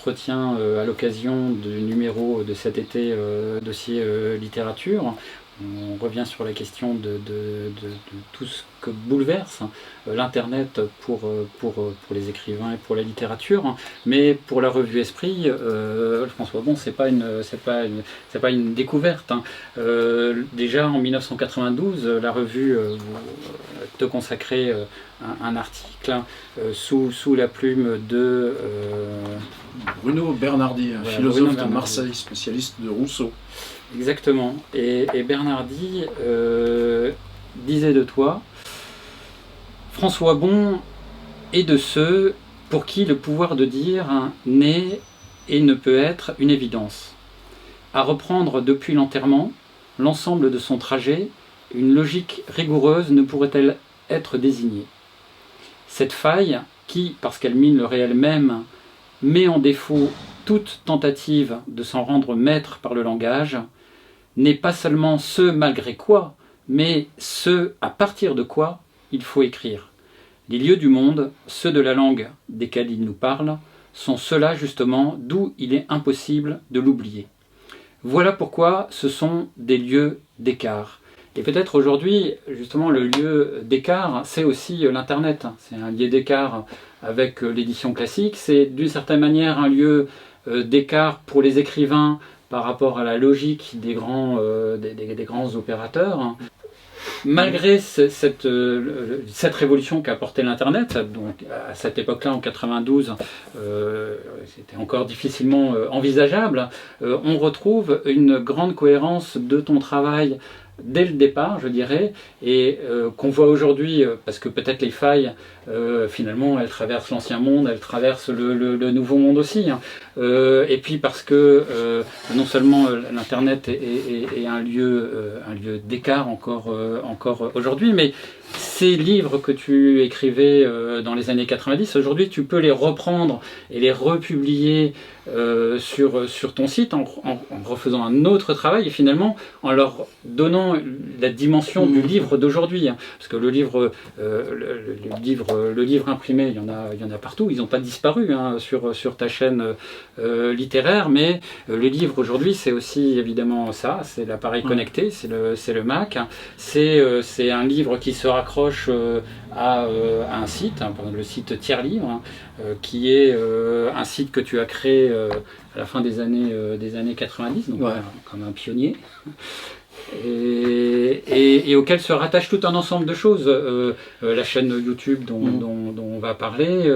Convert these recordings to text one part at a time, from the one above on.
entretien à l'occasion du numéro de cet été dossier littérature. On revient sur la question de tout ce que bouleverse l'Internet pour les écrivains et pour la littérature, mais pour la revue Esprit, François Bon, c'est pas une découverte. Déjà en 1992, la revue te consacrait un article sous la plume de Bruno Bernardi, voilà, philosophe de Marseille, spécialiste de Rousseau. Exactement. Et Bernardi disait de toi: François Bon est de ceux pour qui le pouvoir de dire n'est et ne peut être une évidence. À reprendre depuis l'enterrement, l'ensemble de son trajet, une logique rigoureuse ne pourrait-elle être désignée. Cette faille, qui, parce qu'elle mine le réel même, met en défaut toute tentative de s'en rendre maître par le langage, n'est pas seulement ce malgré quoi, mais ce à partir de quoi il faut écrire. Les lieux du monde, ceux de la langue desquels il nous parle, sont ceux-là justement d'où il est impossible de l'oublier. Voilà pourquoi ce sont des lieux d'écart. Et peut-être aujourd'hui, justement, le lieu d'écart, c'est aussi l'Internet. C'est un lieu d'écart avec l'édition classique. C'est d'une certaine manière un lieu d'écart pour les écrivains par rapport à la logique des grands opérateurs. Malgré cette révolution qu'a apporté l'Internet, donc à cette époque-là, en 92, c'était encore difficilement envisageable, on retrouve une grande cohérence de ton travail dès le départ, je dirais, et qu'on voit aujourd'hui, parce que peut-être les failles, finalement, elles traversent l'ancien monde, elles traversent le nouveau monde aussi, et puis parce que non seulement l'Internet est un lieu d'écart encore aujourd'hui, mais ces livres que tu écrivais dans les années 90, aujourd'hui tu peux les reprendre et les republier sur ton site en refaisant un autre travail et finalement en leur donnant la dimension du livre d'aujourd'hui. Parce que le livre imprimé, il y en a partout, ils n'ont pas disparu sur ta chaîne littéraire, mais le livre aujourd'hui c'est aussi évidemment ça, c'est l'appareil connecté, c'est le Mac, c'est un livre qui se raccroche à un site, le site Tiers Livre, qui est un site que tu as créé à la fin des années 90, donc comme un pionnier. Et auquel se rattache tout un ensemble de choses, la chaîne YouTube dont on va parler,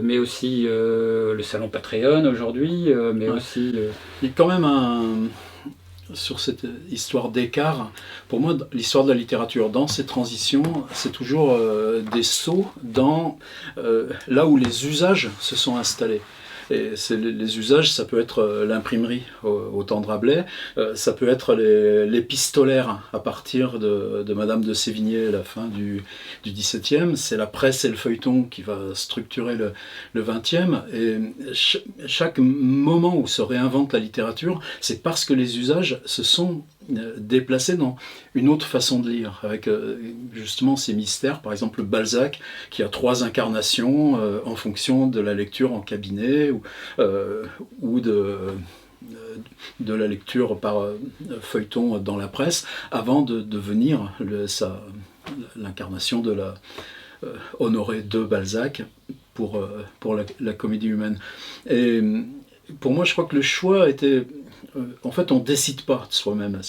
mais aussi le salon Patreon aujourd'hui, mais aussi... Il y a quand même sur cette histoire d'écart, pour moi, l'histoire de la littérature, dans ces transitions, c'est toujours des sauts dans là où les usages se sont installés. Et les usages, ça peut être l'imprimerie au temps de Rabelais, ça peut être l'épistolaire à partir de Madame de Sévigné à la fin du XVIIe, c'est la presse et le feuilleton qui va structurer le XXe, et chaque moment où se réinvente la littérature, c'est parce que les usages se sont déplacés dans une autre façon de lire, avec justement ces mystères, par exemple Balzac, qui a 3 incarnations en fonction de la lecture en cabinet ou de la lecture par feuilleton dans la presse, avant de devenir l'incarnation de la Honoré de Balzac pour la comédie humaine. Et pour moi, je crois que le choix était... En fait, on ne décide pas de soi-même.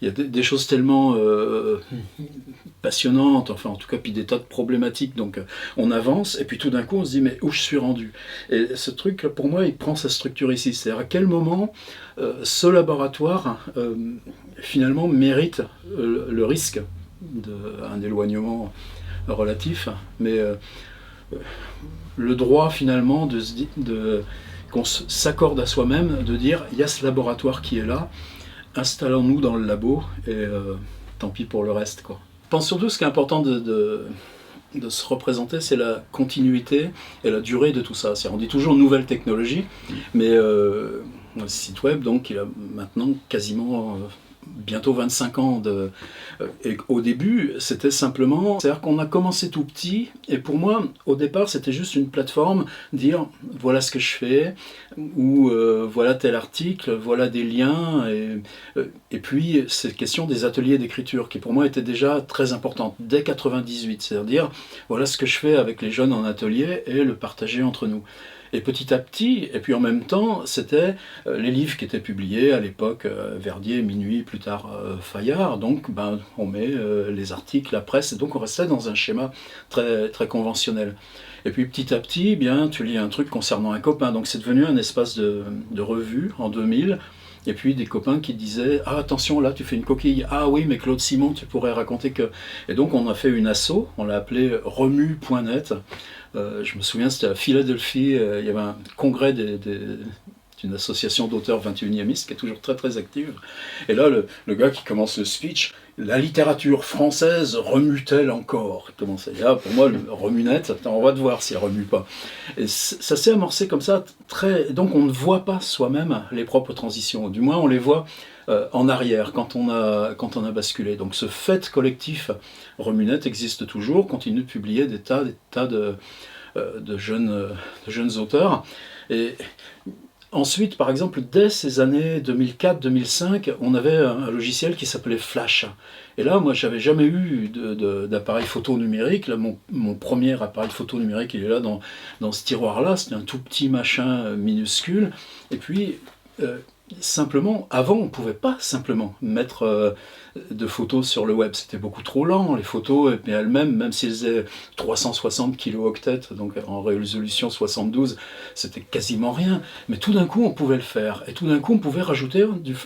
Il y a des choses tellement passionnantes, enfin en tout cas, puis des tas de problématiques. Donc on avance, et puis tout d'un coup, on se dit, mais où je suis rendu? Et ce truc, pour moi, il prend sa structure ici. C'est-à-dire à quel moment ce laboratoire, finalement, mérite le risque d'un éloignement relatif, mais le droit, finalement, qu'on s'accorde à soi-même, de dire il y a ce laboratoire qui est là, installons-nous dans le labo et tant pis pour le reste, quoi. Je pense surtout ce qui est important de se représenter, c'est la continuité et la durée de tout ça. On dit toujours nouvelle technologie, mais le site web, donc, il a maintenant quasiment bientôt 25 ans et au début, c'était simplement, c'est-à-dire qu'on a commencé tout petit, et pour moi, au départ, c'était juste une plateforme, dire voilà ce que je fais, ou voilà tel article, voilà des liens, et puis cette question des ateliers d'écriture, qui pour moi était déjà très importante, dès 98, c'est-à-dire dire voilà ce que je fais avec les jeunes en atelier, et le partager entre nous. Et petit à petit, et puis en même temps, c'était les livres qui étaient publiés à l'époque, Verdier, Minuit, plus tard Fayard, donc on met les articles, la presse, et donc on restait dans un schéma très, très conventionnel. Et puis petit à petit, tu lis un truc concernant un copain, donc c'est devenu un espace de revue en 2000, et puis des copains qui disaient « Ah attention, là tu fais une coquille, ah oui mais Claude Simon tu pourrais raconter que… » Et donc on a fait une asso, on l'a appelé remue.net. Je me souviens, c'était à Philadelphie, il y avait un congrès d'une association d'auteurs 21e qui est toujours très très active. Et là, le gars qui commence le speech, la littérature française remue-t-elle encore? Il commence à dire, pour moi, le remue-net, on va te voir si elle remue pas. Et ça s'est amorcé comme ça, donc on ne voit pas soi-même les propres transitions, du moins on les voit en arrière, quand on a basculé. Donc ce fait collectif remue-net existe toujours, continue de publier des tas de jeunes auteurs. Et ensuite, par exemple, dès ces années 2004-2005, on avait un logiciel qui s'appelait Flash. Et là, moi, j'avais jamais eu d'appareil photo numérique. Là, mon premier appareil photo numérique, il est là dans ce tiroir-là. C'était un tout petit machin minuscule. Et puis, simplement, avant, on ne pouvait pas simplement mettre de photos sur le web. C'était beaucoup trop lent. Les photos, mais elles-mêmes, même si elles faisaient 360 kilooctets, donc en résolution 72, c'était quasiment rien. Mais tout d'un coup, on pouvait le faire. Et tout d'un coup, on pouvait rajouter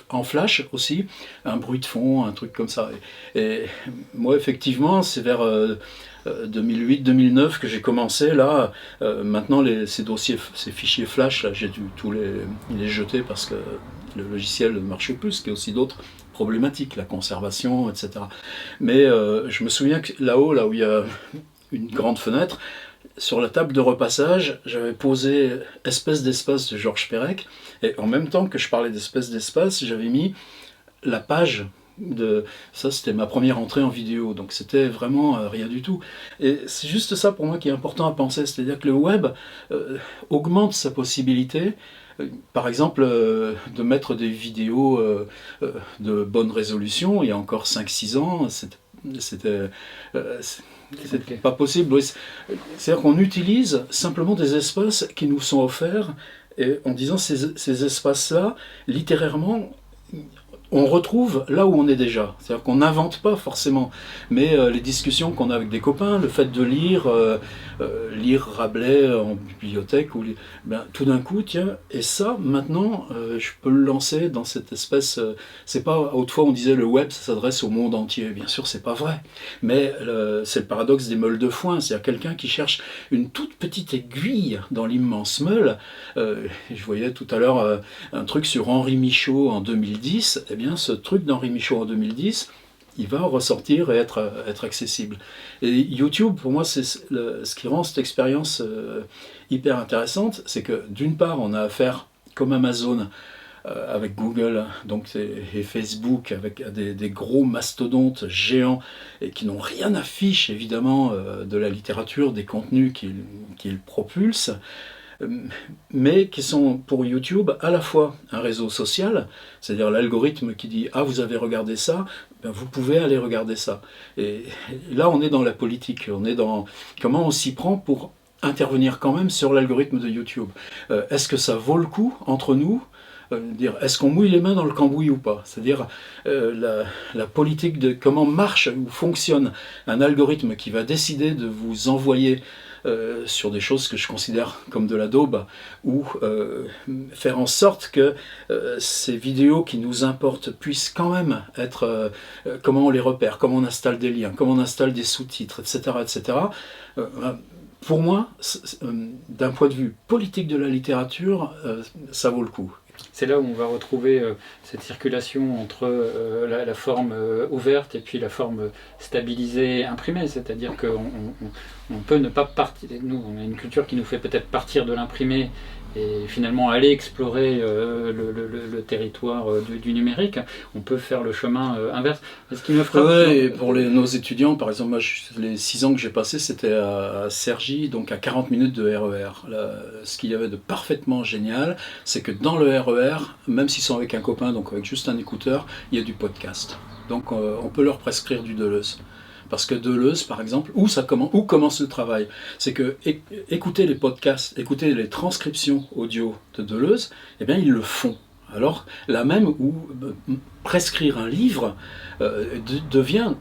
en flash aussi un bruit de fond, un truc comme ça. Et moi, effectivement, c'est vers 2008-2009 que j'ai commencé. Là, maintenant, ces dossiers, ces fichiers flash, là, j'ai dû tous les jeter parce que le logiciel ne marche plus, ce qui est aussi d'autres problématiques, la conservation, etc. Mais je me souviens que là-haut, là où il y a une grande fenêtre, sur la table de repassage, j'avais posé espèce d'espace de Georges Perec, et en même temps que je parlais d'espèce d'espace, j'avais mis la page ça, c'était ma première entrée en vidéo, donc c'était vraiment rien du tout. Et c'est juste ça pour moi qui est important à penser, c'est-à-dire que le web augmente sa possibilité, par exemple, de mettre des vidéos de bonne résolution. Il y a encore 5-6 ans, c'était pas possible. C'est-à-dire qu'on utilise simplement des espaces qui nous sont offerts, et en disant ces espaces-là, littérairement, on retrouve là où on est déjà. C'est-à-dire qu'on n'invente pas forcément, mais les discussions qu'on a avec des copains, le fait de lire Rabelais en bibliothèque, tout d'un coup, tiens, et ça, maintenant, je peux le lancer dans cette espèce... c'est pas, autrefois on disait le web, ça s'adresse au monde entier. Bien sûr, c'est pas vrai. Mais c'est le paradoxe des meules de foin, c'est-à-dire quelqu'un qui cherche une toute petite aiguille dans l'immense meule. Je voyais tout à l'heure un truc sur Henri Michaud en 2010, eh bien ce truc d'Henri Michaud en 2010, il va ressortir et être accessible. Et YouTube, pour moi, c'est ce qui rend cette expérience hyper intéressante, c'est que d'une part, on a affaire, comme Amazon, avec Google et Facebook, avec des gros mastodontes géants et qui n'ont rien à fiche, évidemment, de la littérature, des contenus qu'ils propulsent, mais qui sont pour YouTube à la fois un réseau social, c'est-à-dire l'algorithme qui dit « Ah, vous avez regardé ça, vous pouvez aller regarder ça ». Et là, on est dans la politique, on est dans comment on s'y prend pour intervenir quand même sur l'algorithme de YouTube. Est-ce que ça vaut le coup, entre nous, dire est-ce qu'on mouille les mains dans le cambouis ou pas? C'est-à-dire la politique de comment marche ou fonctionne un algorithme qui va décider de vous envoyer sur des choses que je considère comme de la daube, ou faire en sorte que ces vidéos qui nous importent puissent quand même être comment on les repère, comment on installe des liens, comment on installe des sous-titres, etc. etc. Pour moi, d'un point de vue politique de la littérature, ça vaut le coup. C'est là où on va retrouver cette circulation entre la forme ouverte et puis la forme stabilisée, imprimée. C'est-à-dire qu'on peut ne pas partir... Nous, on a une culture qui nous fait peut-être partir de l'imprimé et finalement aller explorer le territoire du numérique, on peut faire le chemin inverse. Ce qui me frappe. Ouais, et pour nos étudiants, par exemple, moi, les 6 ans que j'ai passés, c'était à Cergy, donc à 40 minutes de RER. Là, ce qu'il y avait de parfaitement génial, c'est que dans le RER, même s'ils sont avec un copain, donc avec juste un écouteur, il y a du podcast. Donc on peut leur prescrire du Deleuze. Parce que Deleuze, par exemple, où commence le travail? C'est que écouter les podcasts, écouter les transcriptions audio de Deleuze, eh bien, ils le font. Alors, là même où prescrire un livre devient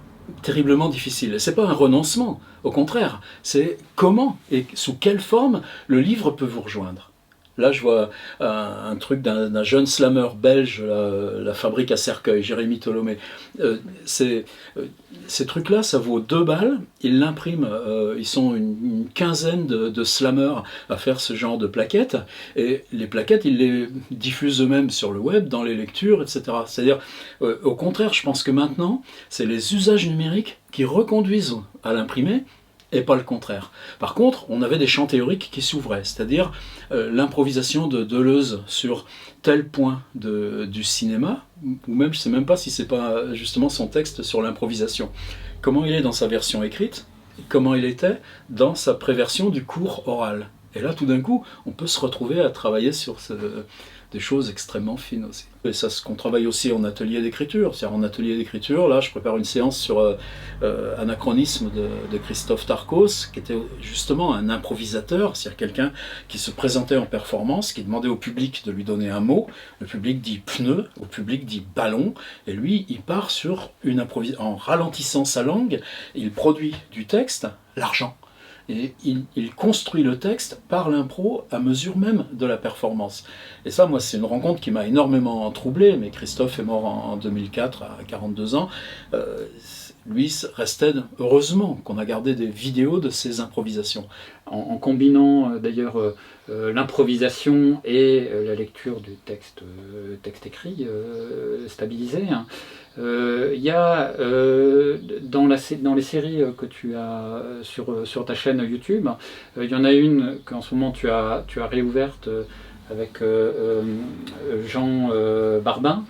terriblement difficile. C'est pas un renoncement, au contraire, c'est comment et sous quelle forme le livre peut vous rejoindre. Là, je vois un truc d'un jeune slammer belge, la fabrique à cercueil, Jérémy Tolomé. Ces trucs-là, ça vaut 2 balles. Ils l'impriment. Ils sont une quinzaine de slammers à faire ce genre de plaquettes. Et les plaquettes, ils les diffusent eux-mêmes sur le web, dans les lectures, etc. C'est-à-dire, au contraire, je pense que maintenant, c'est les usages numériques qui reconduisent à l'imprimé, et pas le contraire. Par contre, on avait des champs théoriques qui s'ouvraient, c'est-à-dire l'improvisation de Deleuze sur tel point du cinéma, ou même, je ne sais même pas si c'est pas justement son texte sur l'improvisation. Comment il est dans sa version écrite, comment il était dans sa préversion du cours oral. Et là, tout d'un coup, on peut se retrouver à travailler sur des choses extrêmement fines aussi. Et ça, ce qu'on travaille aussi en atelier d'écriture. C'est-à-dire en atelier d'écriture, là, je prépare une séance sur Anachronisme de Christophe Tarkos, qui était justement un improvisateur, c'est-à-dire quelqu'un qui se présentait en performance, qui demandait au public de lui donner un mot. Le public dit pneu, au public dit ballon, et lui, il part sur une improvisation. En ralentissant sa langue, il produit du texte, l'argent. Et il construit le texte par l'impro à mesure même de la performance. Et ça, moi, c'est une rencontre qui m'a énormément troublé, mais Christophe est mort en 2004, à 42 ans. Lui restait, heureusement, qu'on a gardé des vidéos de ses improvisations. En combinant d'ailleurs l'improvisation et la lecture du texte écrit, stabilisé, hein. Il y a dans les séries que tu as sur ta chaîne YouTube, il y en a une qu'en ce moment tu as réouverte avec Jean Barbin.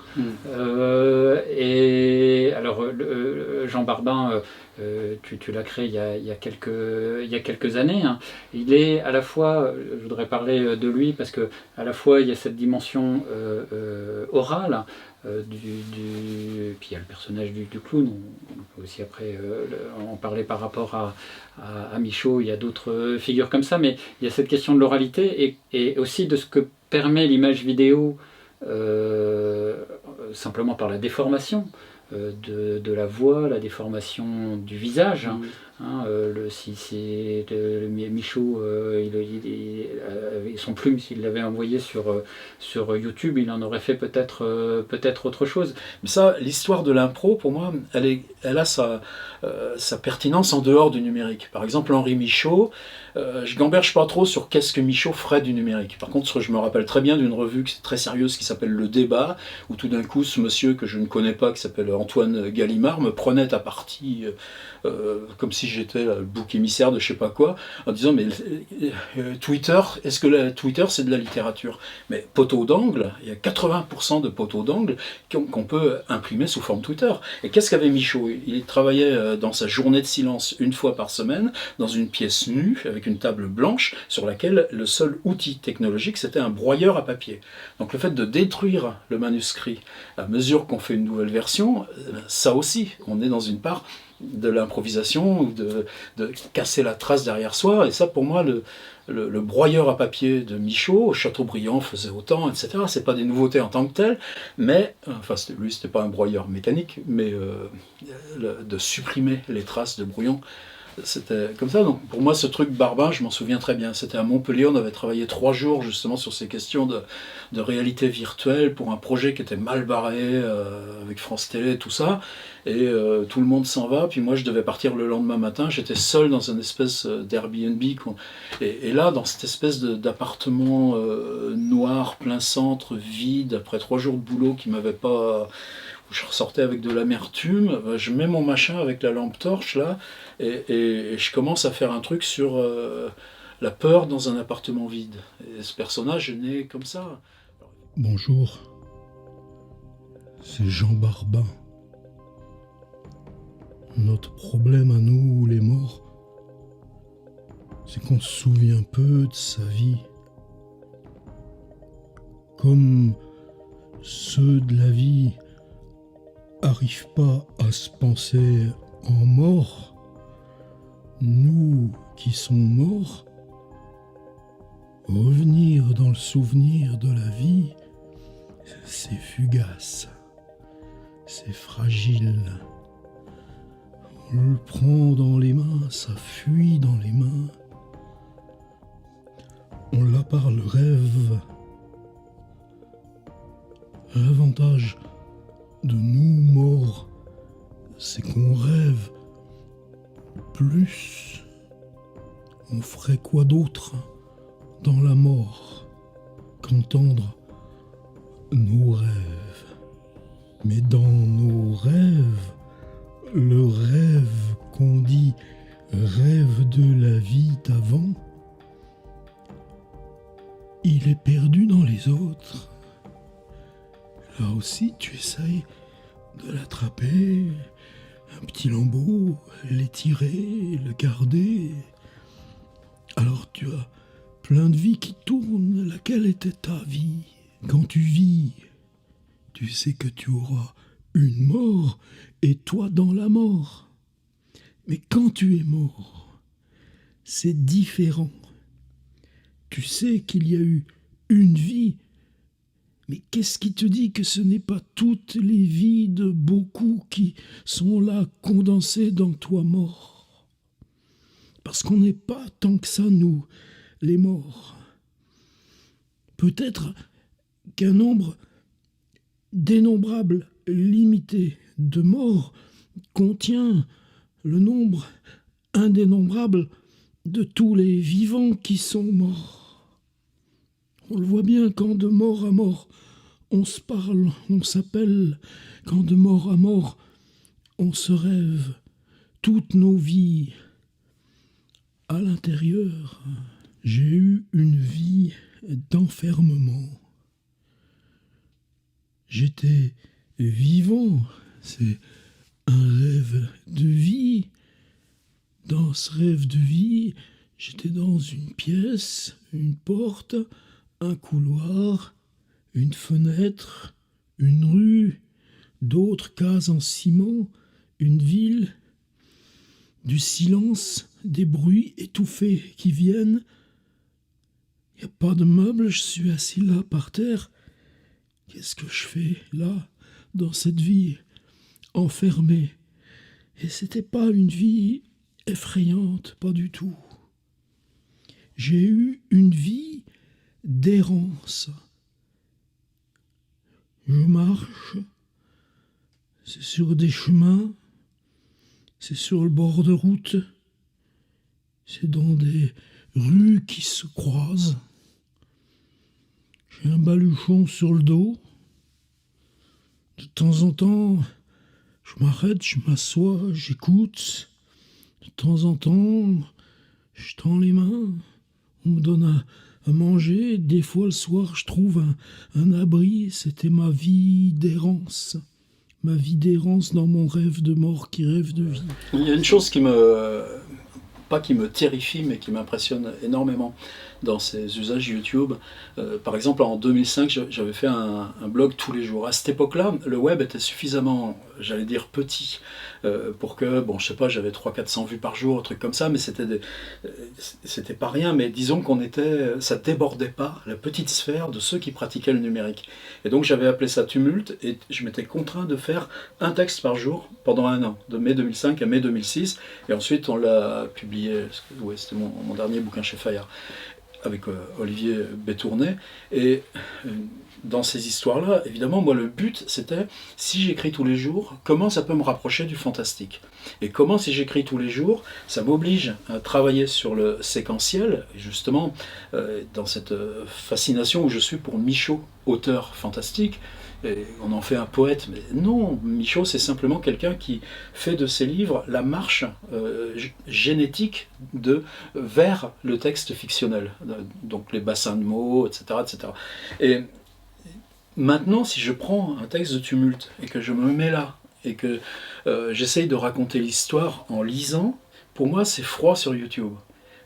Et alors Jean Barbin, tu l'as créé il y a quelques années, hein. Il est à la fois, je voudrais parler de lui parce que à la fois il y a cette dimension orale, puis il y a le personnage du clown. On peut aussi après en parler par rapport à Michaud. Il y a d'autres figures comme ça, mais il y a cette question de l'oralité et aussi de ce que permet l'image vidéo simplement par la déformation de la voix, la déformation du visage. Hein. Michaud, son plume, s'il l'avait envoyé sur YouTube, il en aurait fait peut-être autre chose. Mais ça, l'histoire de l'impro, pour moi, elle a sa pertinence en dehors du numérique. Par exemple, Henri Michaud, je gamberge pas trop sur qu'est-ce que Michaud ferait du numérique. Par contre, je me rappelle très bien d'une revue très sérieuse qui s'appelle Le Débat, où tout d'un coup, ce monsieur que je ne connais pas, qui s'appelle Antoine Gallimard, me prenait à partie, comme si j'étais le bouc émissaire de je sais pas quoi, en disant mais Twitter, est-ce que Twitter c'est de la littérature? Mais poteau d'angle, il y a 80% de poteaux d'angle qu'on peut imprimer sous forme Twitter. Et qu'est-ce qu'avait Michaud? Il travaillait dans sa journée de silence une fois par semaine, dans une pièce nue, avec une table blanche, sur laquelle le seul outil technologique c'était un broyeur à papier. Donc le fait de détruire le manuscrit à mesure qu'on fait une nouvelle version, ça aussi, on est dans une part de l'improvisation, ou de casser la trace derrière soi. Et ça, pour moi, le broyeur à papier de Michaud, Chateaubriand faisait autant, etc. C'est pas des nouveautés en tant que telles, mais, enfin, lui, c'était pas un broyeur mécanique, mais de supprimer les traces de brouillon, c'était comme ça. Donc pour moi, ce truc Barbin, je m'en souviens très bien. C'était à Montpellier, on avait travaillé 3 jours justement sur ces questions de réalité virtuelle pour un projet qui était mal barré, avec France Télé, tout ça. Et tout le monde s'en va, puis moi je devais partir le lendemain matin. J'étais seul dans une espèce d'Airbnb. Et là, dans cette espèce d'appartement noir, plein centre, vide, après 3 jours de boulot qui m'avaient pas... Je ressortais avec de l'amertume, je mets mon machin avec la lampe torche là, et je commence à faire un truc sur la peur dans un appartement vide. Et ce personnage est né comme ça. Bonjour, c'est Jean Barbin. Notre problème à nous, les morts, c'est qu'on se souvient peu de sa vie. Comme ceux de la vie arrivent pas à se penser en mort, nous qui sommes morts, revenir dans le souvenir de la vie, c'est fugace, c'est fragile. On le prend dans les mains, ça fuit dans les mains. On l'a par le rêve. L'avantage de nous morts, c'est qu'on rêve plus. On ferait quoi d'autre dans la mort qu'entendre nos rêves? Mais dans nos rêves, le rêve qu'on dit rêve de la vie d'avant, il est perdu dans les autres. Là aussi, tu essayes de l'attraper, un petit lambeau, l'étirer, le garder. Alors tu as plein de vie qui tourne. Laquelle était ta vie? Quand tu vis, tu sais que tu auras une mort et toi dans la mort. Mais quand tu es mort, c'est différent. Tu sais qu'il y a eu une vie. Mais qu'est-ce qui te dit que ce n'est pas toutes les vies de beaucoup qui sont là condensées dans toi mort? Parce qu'on n'est pas tant que ça, nous, les morts. Peut-être qu'un nombre dénombrable, limité de morts contient le nombre indénombrable de tous les vivants qui sont morts. On le voit bien, quand de mort à mort, on se parle, on s'appelle. Quand de mort à mort, on se rêve. Toutes nos vies. À l'intérieur, j'ai eu une vie d'enfermement. J'étais vivant. C'est un rêve de vie. Dans ce rêve de vie, j'étais dans une pièce, une porte, un couloir, une fenêtre, une rue, d'autres cases en ciment, une ville, du silence, des bruits étouffés qui viennent. Il n'y a pas de meubles, je suis assis là par terre. Qu'est-ce que je fais là, dans cette vie, enfermée? Et c'était pas une vie effrayante, pas du tout. J'ai eu une vie d'errance. Je marche, c'est sur des chemins, c'est sur le bord de route, c'est dans des rues qui se croisent. J'ai un baluchon sur le dos. De temps en temps, je m'arrête, je m'assois, j'écoute. De temps en temps, je tends les mains, on me donne à manger. Des fois, le soir, je trouve un abri. C'était ma vie d'errance. Ma vie d'errance dans mon rêve de mort qui rêve de vie. Il y a une chose pas qui me terrifie, mais qui m'impressionne énormément dans ces usages YouTube. Par exemple, en 2005, j'avais fait un blog tous les jours. À cette époque-là, le web était suffisamment, j'allais dire, petit, pour que, bon, je sais pas, j'avais 300-400 vues par jour, un truc comme ça, mais c'était pas rien, mais disons ça débordait pas la petite sphère de ceux qui pratiquaient le numérique. Et donc j'avais appelé ça Tumulte, et je m'étais contraint de faire un texte par jour pendant un an, de mai 2005 à mai 2006, et ensuite on l'a publié, ouais, c'était mon dernier bouquin chez Fayard, avec Olivier Bétourné. Et dans ces histoires-là, évidemment, moi, le but, c'était, si j'écris tous les jours, comment ça peut me rapprocher du fantastique? Et comment, si j'écris tous les jours, ça m'oblige à travailler sur le séquentiel, et justement, dans cette fascination où je suis pour Michaud, auteur fantastique, et on en fait un poète. Mais non, Michaud, c'est simplement quelqu'un qui fait de ses livres la marche génétique vers le texte fictionnel, donc les bassins de mots, etc., etc. Et maintenant, si je prends un texte de Tumulte et que je me mets là, et que j'essaye de raconter l'histoire en lisant, pour moi, c'est froid sur YouTube.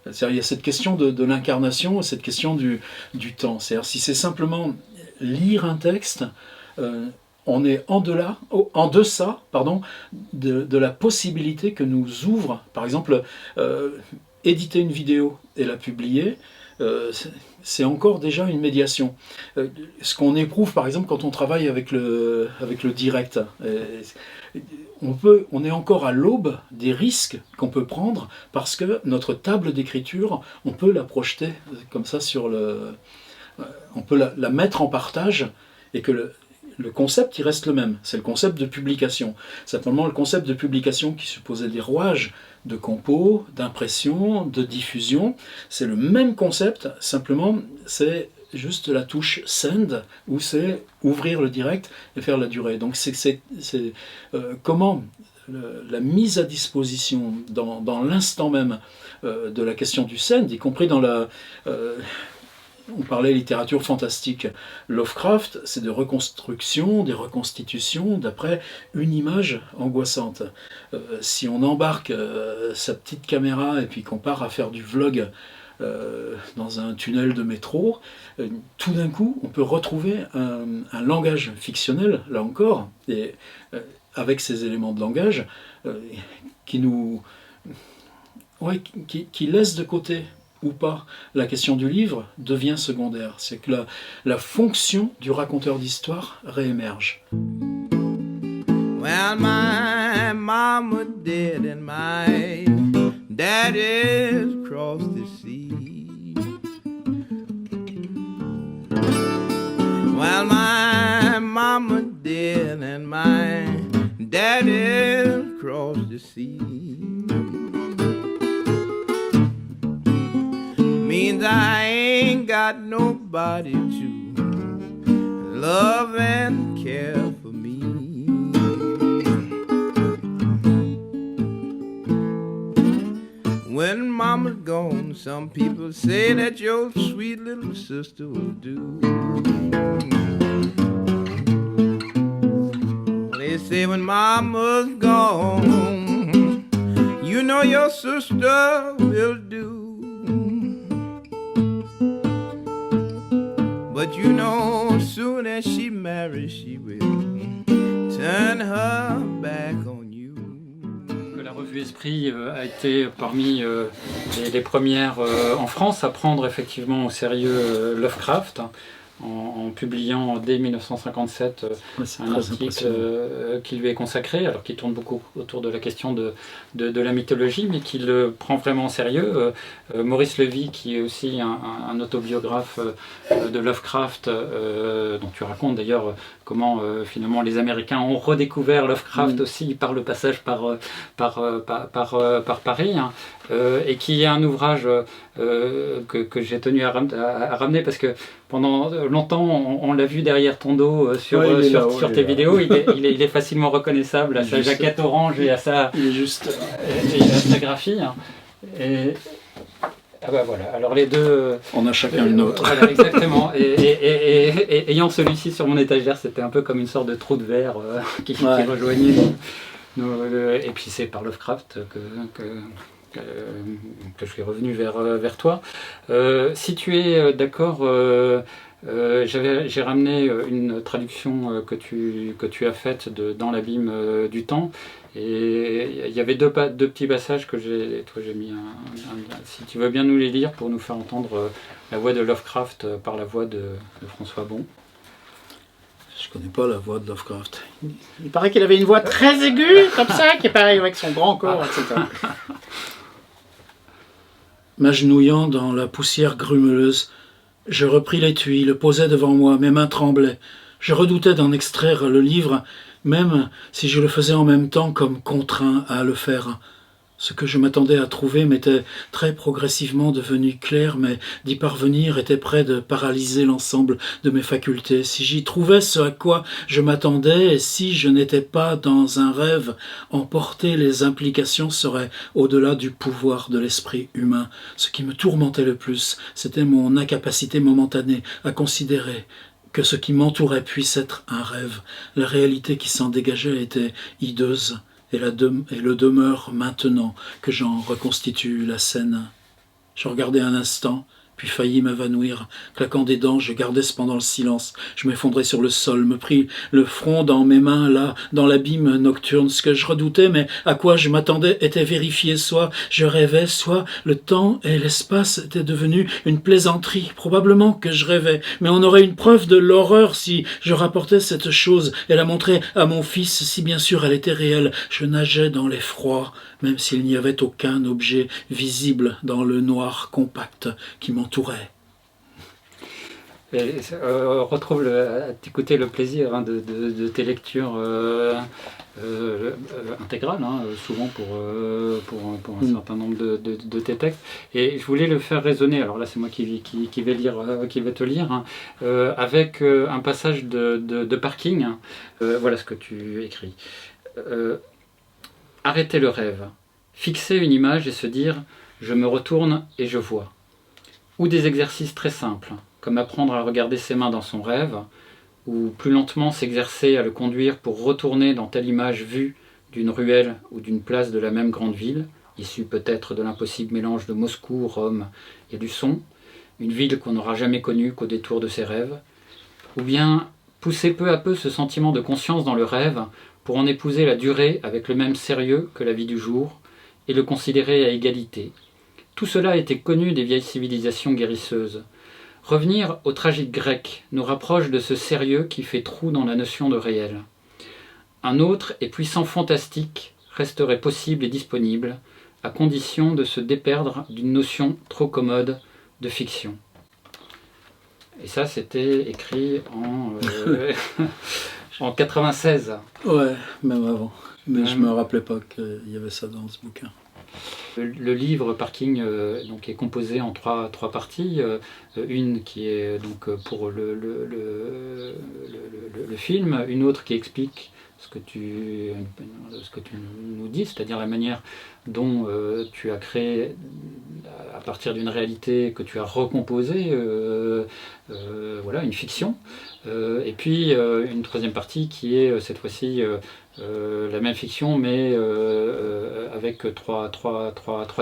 C'est-à-dire, il y a cette question de l'incarnation, cette question du temps. C'est-à-dire, si c'est simplement lire un texte, on est en deçà de la possibilité que nous ouvre, par exemple, éditer une vidéo et la publier, c'est encore déjà une médiation. Ce qu'on éprouve, par exemple, quand on travaille avec le direct, on est encore à l'aube des risques qu'on peut prendre parce que notre table d'écriture, on peut la projeter comme ça on peut la mettre en partage et que le concept, il reste le même. C'est le concept de publication. Simplement, le concept de publication qui supposait des rouages de compos, d'impression, de diffusion, c'est le même concept, simplement, c'est juste la touche send, où c'est ouvrir le direct et faire la durée. Donc c'est comment la mise à disposition dans l'instant même de la question du send, y compris dans la... on parlait littérature fantastique. Lovecraft, c'est de reconstruction, des reconstitutions d'après une image angoissante. Si on embarque sa petite caméra et puis qu'on part à faire du vlog dans un tunnel de métro, tout d'un coup, on peut retrouver un langage fictionnel, là encore, et avec ces éléments de langage qui laisse de côté ou pas la question du livre devient secondaire. C'est que la fonction du raconteur d'histoire réémerge. Well, my mama dead and my daddy's crossed the sea. Well, my mama dead and my daddy's crossed the sea. Means I ain't got nobody to love and care for me. When mama's gone, some people say that your sweet little sister will do. They say when mama's gone, you know your sister will do. But you know, soon as she marries, she will turn her back on you. La revue Esprit a été parmi les premières en France à prendre effectivement au sérieux Lovecraft, en publiant dès 1957 un article qui lui est consacré, alors qui tourne beaucoup autour de la question de la mythologie, mais qui le prend vraiment au sérieux. Maurice Levy, qui est aussi un autobiographe de Lovecraft, dont tu racontes d'ailleurs comment finalement les Américains ont redécouvert Lovecraft aussi par le passage par Paris, hein, et qui est un ouvrage que j'ai tenu à ramener parce que pendant longtemps on l'a vu derrière ton dos sur tes vidéos. Il est facilement reconnaissable à sa jaquette orange et à sa graphie, hein. Et ah bah voilà, alors les deux... On a chacun une autre. Voilà, exactement. Et ayant celui-ci sur mon étagère, c'était un peu comme une sorte de trou de verre qui rejoignait et puis c'est par Lovecraft que je suis revenu vers toi. Si tu es d'accord, j'ai ramené une traduction que tu as faite Dans l'abîme du temps, et il y avait deux petits passages que j'ai mis si tu veux bien nous les lire pour nous faire entendre la voix de Lovecraft par la voix de François Bon. Je connais pas la voix de Lovecraft. Il paraît qu'il avait une voix très aiguë, comme ça, qui est pareil avec son grand corps, etc. M'agenouillant dans la poussière grumeleuse, je repris l'étui, le posai devant moi, mes mains tremblaient. Je redoutais d'en extraire le livre, même si je le faisais en même temps comme contraint à le faire. Ce que je m'attendais à trouver m'était très progressivement devenu clair, mais d'y parvenir était près de paralyser l'ensemble de mes facultés. Si j'y trouvais ce à quoi je m'attendais, et si je n'étais pas dans un rêve emporté, les implications seraient au-delà du pouvoir de l'esprit humain. Ce qui me tourmentait le plus, c'était mon incapacité momentanée à considérer que ce qui m'entourait puisse être un rêve. La réalité qui s'en dégageait était hideuse. Et le demeure maintenant que j'en reconstitue la scène. Je regardais un instant, puis faillis m'évanouir. Claquant des dents, je gardais cependant le silence. Je m'effondrais sur le sol, me pris le front dans mes mains, là, dans l'abîme nocturne. Ce que je redoutais, mais à quoi je m'attendais, était vérifié. Soit je rêvais, soit le temps et l'espace étaient devenus une plaisanterie. Probablement que je rêvais, mais on aurait une preuve de l'horreur si je rapportais cette chose et la montrais à mon fils, si bien sûr elle était réelle. Je nageais dans l'effroi, même s'il n'y avait aucun objet visible dans le noir compact qui m'entourait. On retrouve à t'écouter le plaisir de tes lectures intégrales, souvent pour un certain nombre de tes textes. Et je voulais le faire résonner, alors là c'est moi qui vais te lire, avec un passage de Parking. Voilà ce que tu écris. Arrêter le rêve, fixer une image et se dire « je me retourne et je vois ». Ou des exercices très simples, comme apprendre à regarder ses mains dans son rêve, ou plus lentement s'exercer à le conduire pour retourner dans telle image vue d'une ruelle ou d'une place de la même grande ville, issue peut-être de l'impossible mélange de Moscou, Rome et du son, une ville qu'on n'aura jamais connue qu'au détour de ses rêves, ou bien pousser peu à peu ce sentiment de conscience dans le rêve pour en épouser la durée avec le même sérieux que la vie du jour, et le considérer à égalité. Tout cela était connu des vieilles civilisations guérisseuses. Revenir au tragique grec nous rapproche de ce sérieux qui fait trou dans la notion de réel. Un autre et puissant fantastique resterait possible et disponible, à condition de se déperdre d'une notion trop commode de fiction. Et ça, c'était écrit en 96. Ouais, même avant. Mais je me rappelais pas qu'il y avait ça dans ce bouquin. Le livre Parking donc est composé en trois parties. Une qui est donc pour le film, une autre qui explique ce que tu nous dis, c'est-à-dire la manière dont tu as créé à partir d'une réalité que tu as recomposée, voilà, une fiction. Et puis une troisième partie qui est cette fois-ci la même fiction, mais avec trois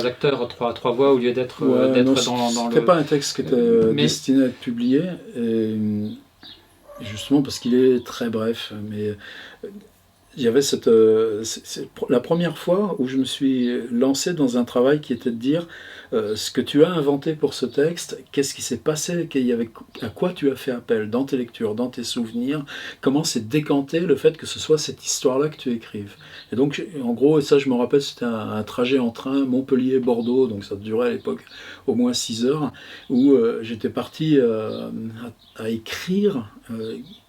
acteurs, trois voix au lieu d'être dans le... C'était pas un texte qui était destiné à être publié, et justement parce qu'il est très bref, mais il y avait c'est la première fois où je me suis lancé dans un travail qui était de dire ce que tu as inventé pour ce texte, qu'est-ce qui s'est passé, à quoi tu as fait appel dans tes lectures, dans tes souvenirs, comment s'est décanté le fait que ce soit cette histoire-là que tu écrives. Et donc, en gros, et ça je me rappelle, c'était un trajet en train Montpellier-Bordeaux, donc ça durait à l'époque au moins 6 heures, où j'étais parti à écrire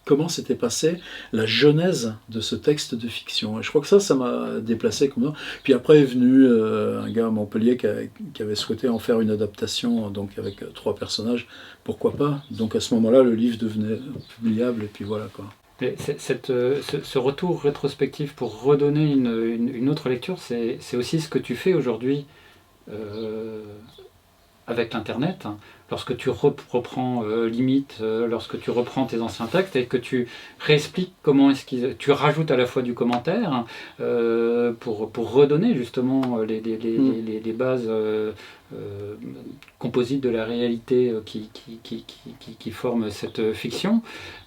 comment s'était passée la genèse de ce texte de fiction. Et je crois que ça m'a déplacé comme ça. Puis après est venu un gars à Montpellier qui avait souhaité en faire une adaptation, donc avec 3 personnages. Pourquoi pas? Donc à ce moment-là, le livre devenait publiable, et puis voilà quoi. Mais ce retour rétrospectif pour redonner une autre lecture, c'est aussi ce que tu fais aujourd'hui avec l'Internet, lorsque tu reprends limite, lorsque tu reprends tes anciens textes et que tu réexpliques comment est-ce tu rajoutes à la fois du commentaire pour redonner justement les bases composites de la réalité qui forment cette fiction,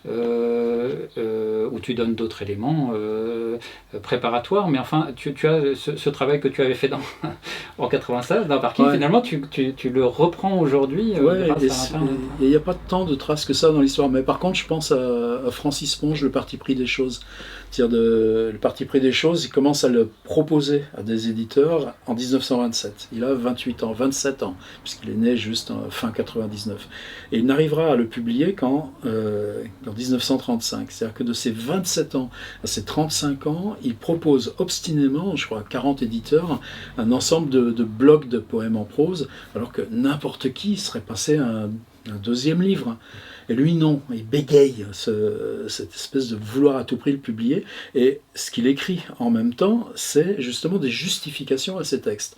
où tu donnes d'autres éléments préparatoires, mais enfin tu as ce travail que tu avais fait en 96 dans Parking, finalement tu le reprends aujourd'hui. Et il n'y a pas tant de traces que ça dans l'histoire, mais par contre je pense à Francis Ponge, le parti pris des choses. tire le parti pris des choses, il commence à le proposer à des éditeurs en 1927. Il a 28 ans, 27 ans, puisqu'il est né juste en fin 99. Et il n'arrivera à le publier qu'en 1935. C'est-à-dire que de ses 27 ans à ses 35 ans, il propose obstinément, je crois, à 40 éditeurs, un ensemble de blocs de poèmes en prose, alors que n'importe qui serait passé à un deuxième livre. Et lui, non, il bégaye cette espèce de vouloir à tout prix le publier. Et ce qu'il écrit en même temps, c'est justement des justifications à ses textes.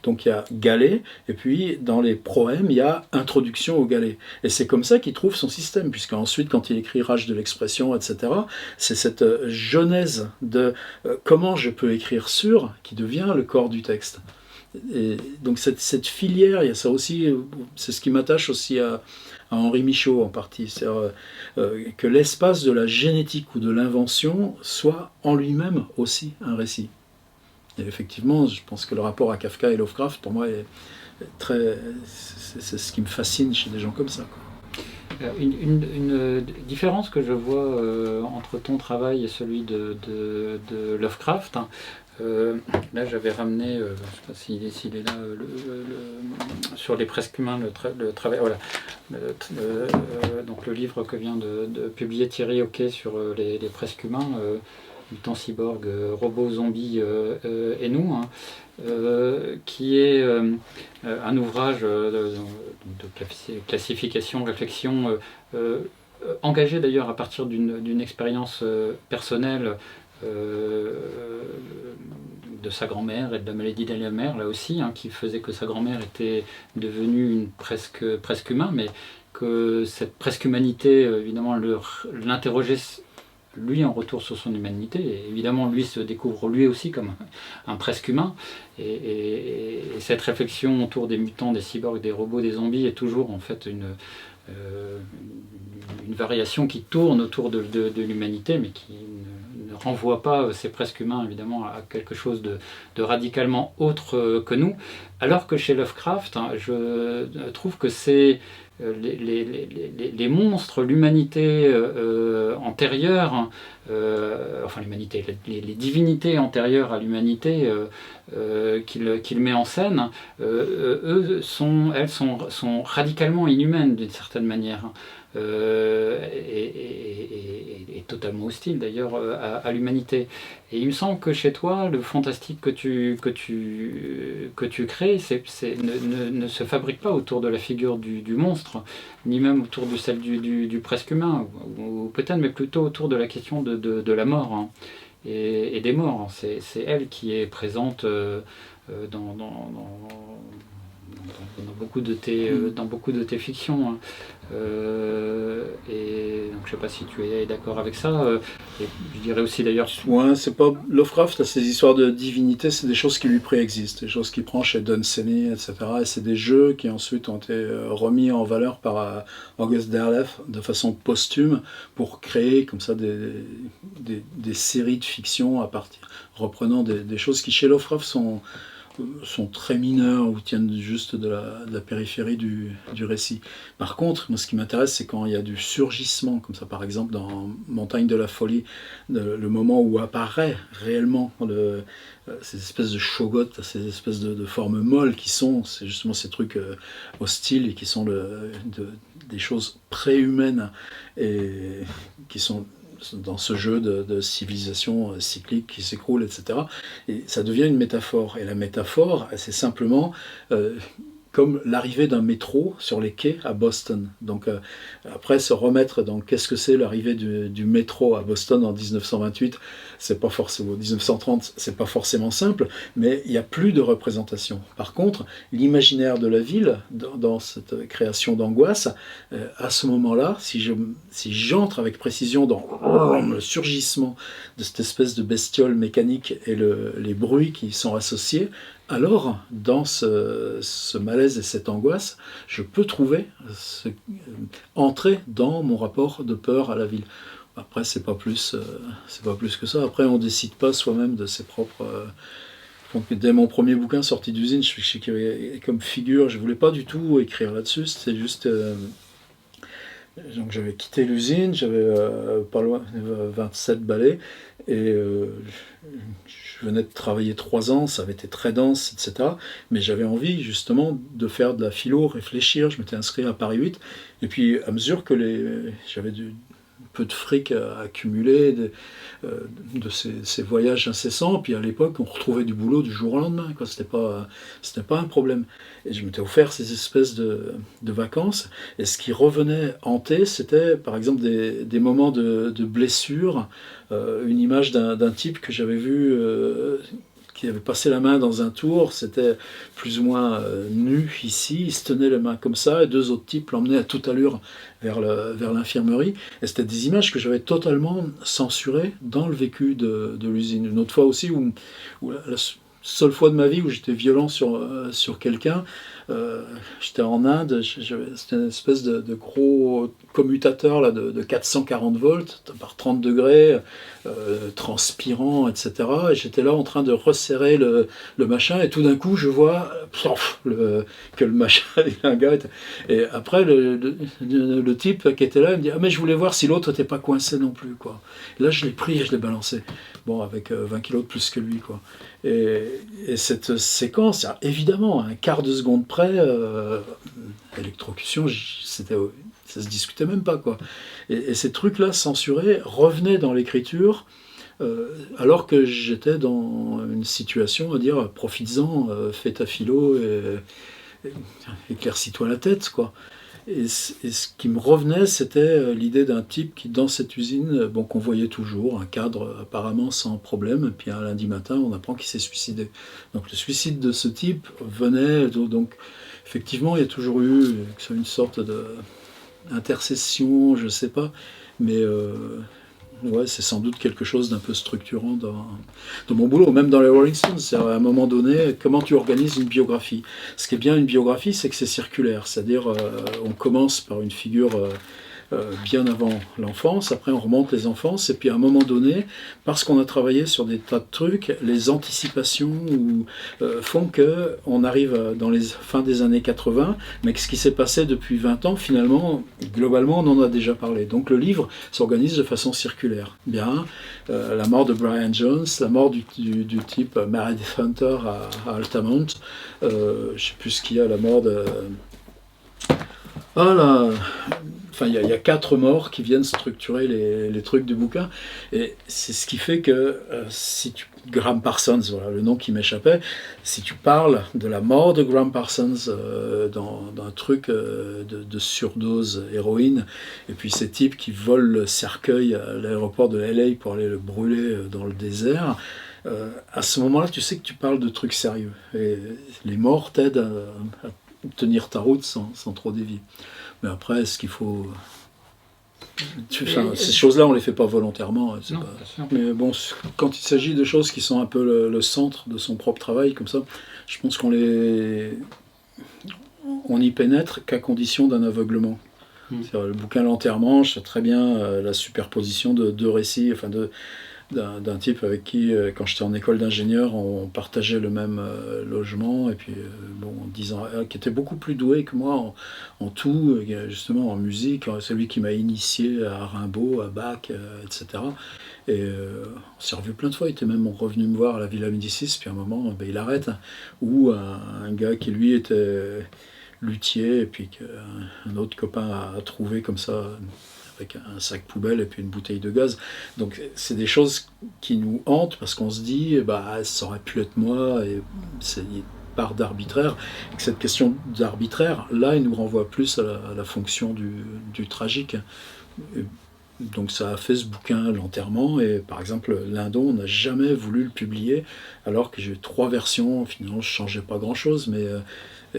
Donc il y a galet, et puis dans les proèmes, il y a introduction au galet. Et c'est comme ça qu'il trouve son système, puisqu'ensuite, quand il écrit Rage de l'expression, etc., c'est cette genèse de comment je peux écrire sur qui devient le corps du texte. Et donc cette filière, il y a ça aussi, c'est ce qui m'attache aussi à Henri Michaud en partie, c'est-à-dire que l'espace de la génétique ou de l'invention soit en lui-même aussi un récit. Et effectivement, je pense que le rapport à Kafka et Lovecraft, pour moi, est très, c'est ce qui me fascine chez des gens comme ça, quoi. Une différence que je vois entre ton travail et celui de Lovecraft, hein, là j'avais ramené, je ne sais pas s'il est là, sur les presque humains, le travail, voilà, donc le livre que vient de publier Thierry Hoquet sur les presque humains, mutants, cyborgs, robots, zombies et nous, hein, qui est un ouvrage de classification, réflexion, engagé d'ailleurs à partir d'une expérience personnelle de sa grand-mère et de la maladie d'Alzheimer, là aussi, hein, qui faisait que sa grand-mère était devenue une presque humain, mais que cette presque humanité, évidemment, l'interrogeait lui en retour sur son humanité, et évidemment lui se découvre lui aussi comme un presque humain, et cette réflexion autour des mutants, des cyborgs, des robots, des zombies est toujours en fait une variation qui tourne autour de l'humanité, mais qui ne renvoie pas ces presque humains évidemment à quelque chose de radicalement autre que nous, alors que chez Lovecraft, hein, je trouve que c'est les monstres, l'humanité antérieure, enfin l'humanité, les divinités antérieures à l'humanité qu'il met en scène, elles sont radicalement inhumaines d'une certaine manière, et totalement hostiles d'ailleurs à l'humanité. Et il me semble que chez toi, le fantastique que tu crées ne se fabrique pas autour de la figure du monstre, ni même autour de celle du presque humain, ou peut-être, mais plutôt autour de la question de la mort, hein, et des morts. C'est elle qui est présente dans beaucoup de tes fictions, hein. Et donc je ne sais pas si tu es d'accord avec ça. Et je dirais aussi d'ailleurs. Ouais, c'est pas Lovecraft, ces histoires de divinité, c'est des choses qui lui préexistent, des choses qu'il prend chez Dunsany, etc. Et c'est des jeux qui ensuite ont été remis en valeur par August Derleth de façon posthume pour créer comme ça des séries de fiction à partir, reprenant des choses qui chez Lovecraft sont très mineurs ou tiennent juste de la périphérie du récit. Par contre, moi, ce qui m'intéresse, c'est quand il y a du surgissement, comme ça par exemple dans Montagne de la folie, le moment où apparaît réellement ces espèces de shogots, ces espèces de formes molles c'est justement ces trucs hostiles et qui sont des choses préhumaines et qui sont dans ce jeu de civilisation cyclique qui s'écroule, etc. Et ça devient une métaphore. Et la métaphore, c'est simplement comme l'arrivée d'un métro sur les quais à Boston. Donc après se remettre dans qu'est-ce que c'est l'arrivée du métro à Boston en 1928, c'est pas forcément 1930, c'est pas forcément simple, mais il n'y a plus de représentation. Par contre, l'imaginaire de la ville, dans cette création d'angoisse, à ce moment-là, si j'entre avec précision dans le surgissement de cette espèce de bestiole mécanique et les bruits qui y sont associés, alors, dans ce malaise et cette angoisse, je peux entrer dans mon rapport de peur à la ville. Après, c'est pas plus que ça. Après, on décide pas soi-même de ses propres. Donc, dès mon premier bouquin sorti d'usine, je sais qu'il y avait comme figure, je voulais pas du tout écrire là-dessus. C'était juste donc j'avais quitté l'usine, j'avais pas loin 27 balais, et je venais de travailler 3 ans, ça avait été très dense, etc. Mais j'avais envie justement de faire de la philo, réfléchir, je m'étais inscrit à Paris 8, et puis à mesure que j'avais peu de fric à accumuler de ces voyages incessants. Puis à l'époque, on retrouvait du boulot du jour au lendemain, quoi. C'était pas un problème. Et je m'étais offert ces espèces de vacances. Et ce qui revenait hanter, c'était par exemple des moments de blessure. Une image d'un type que j'avais vu qui avait passé la main dans un tour, c'était plus ou moins nu ici, il se tenait les mains comme ça, et 2 autres types l'emmenaient à toute allure vers l'infirmerie. Et c'était des images que j'avais totalement censurées dans le vécu de l'usine. Une autre fois aussi, où la seule fois de ma vie où j'étais violent sur quelqu'un, j'étais en Inde, c'était une espèce de gros commutateur là, de 440 volts par 30 degrés, transpirant, etc. Et j'étais là en train de resserrer le machin, et tout d'un coup je vois que le machin, un gars et après le type qui était là, il me dit « Ah mais je voulais voir si l'autre n'était pas coincé non plus. » quoi. Et là je l'ai pris et je l'ai balancé. Bon, avec 20 kilos de plus que lui, quoi. Et cette séquence, évidemment, à un quart de seconde près, électrocution, ça se discutait même pas, quoi. Et ces trucs-là censurés revenaient dans l'écriture, alors que j'étais dans une situation à dire profites-en, fais ta philo et éclaircis-toi la tête, quoi. Et ce qui me revenait, c'était l'idée d'un type qui, dans cette usine, qu'on voyait toujours, un cadre apparemment sans problème, et puis un lundi matin, on apprend qu'il s'est suicidé. Donc le suicide de ce type venait, donc effectivement, il y a toujours eu une sorte d'intercession, je ne sais pas, mais ouais, c'est sans doute quelque chose d'un peu structurant dans mon boulot, même dans les Rolling Stones. C'est à un moment donné, comment tu organises une biographie. Ce qui est bien une biographie, c'est que c'est circulaire, c'est-à-dire on commence par une figure bien avant l'enfance, après on remonte les enfances, et puis à un moment donné, parce qu'on a travaillé sur des tas de trucs, les anticipations font qu'on arrive dans les fins des années 80, mais que ce qui s'est passé depuis 20 ans, finalement, globalement, on en a déjà parlé. Donc le livre s'organise de façon circulaire. Bien, la mort de Brian Jones, la mort du type Meredith Hunter à Altamont, je ne sais plus ce qu'il y a, la mort de... Ah là... Enfin, il y a 4 morts qui viennent structurer les trucs du bouquin, et c'est ce qui fait que Graham Parsons, voilà le nom qui m'échappait, si tu parles de la mort de Graham Parsons dans un truc de surdose héroïne, et puis ces types qui volent le cercueil à l'aéroport de LA pour aller le brûler dans le désert, à ce moment-là, tu sais que tu parles de trucs sérieux, et les morts t'aident à tenir ta route sans trop dévier. Mais après, est-ce qu'il faut... ces choses-là, on ne les fait pas volontairement. Non, pas... Mais bon, quand il s'agit de choses qui sont un peu le centre de son propre travail, comme ça, je pense qu'on y pénètre qu'à condition d'un aveuglement. Le bouquin L'Enterrement, je sais très bien la superposition de 2 récits, enfin d'un type avec qui, quand j'étais en école d'ingénieur, on partageait le même logement, et puis en 10 ans, qui était beaucoup plus doué que moi en tout, justement en musique. C'est lui qui m'a initié à Rimbaud, à Bach, etc. Et on s'est revu plein de fois, il était même revenu me voir à la Villa Médicis, puis à un moment, il arrête. Ou un gars qui lui était luthier, et puis qu'un autre copain a trouvé comme ça, avec un sac poubelle et puis une bouteille de gaz. Donc c'est des choses qui nous hantent parce qu'on se dit ça aurait pu être moi, et c'est une part d'arbitraire. Et que cette question d'arbitraire, là, il nous renvoie plus à la fonction du tragique. Et donc ça a fait ce bouquin L'Enterrement, et par exemple Lindon, on n'a jamais voulu le publier, alors que j'ai eu 3 versions, finalement je ne changeais pas grand chose, mais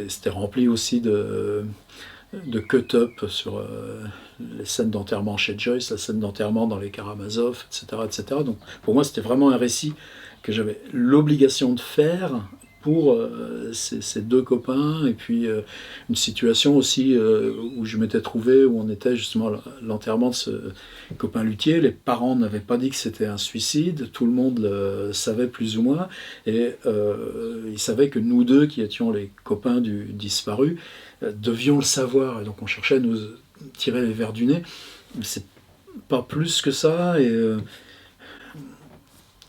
c'était rempli aussi de cut-up sur les scènes d'enterrement chez Joyce, la scène d'enterrement dans les Karamazov, etc., etc. Donc pour moi, c'était vraiment un récit que j'avais l'obligation de faire pour ces 2 copains, et puis une situation aussi où je m'étais trouvé, où on était justement à l'enterrement de ce copain luthier. Les parents n'avaient pas dit que c'était un suicide, tout le monde le savait plus ou moins, et ils savaient que nous 2, qui étions les copains du disparu, devions le savoir, et donc on cherchait tirer les vers du nez. Mais c'est pas plus que ça. Et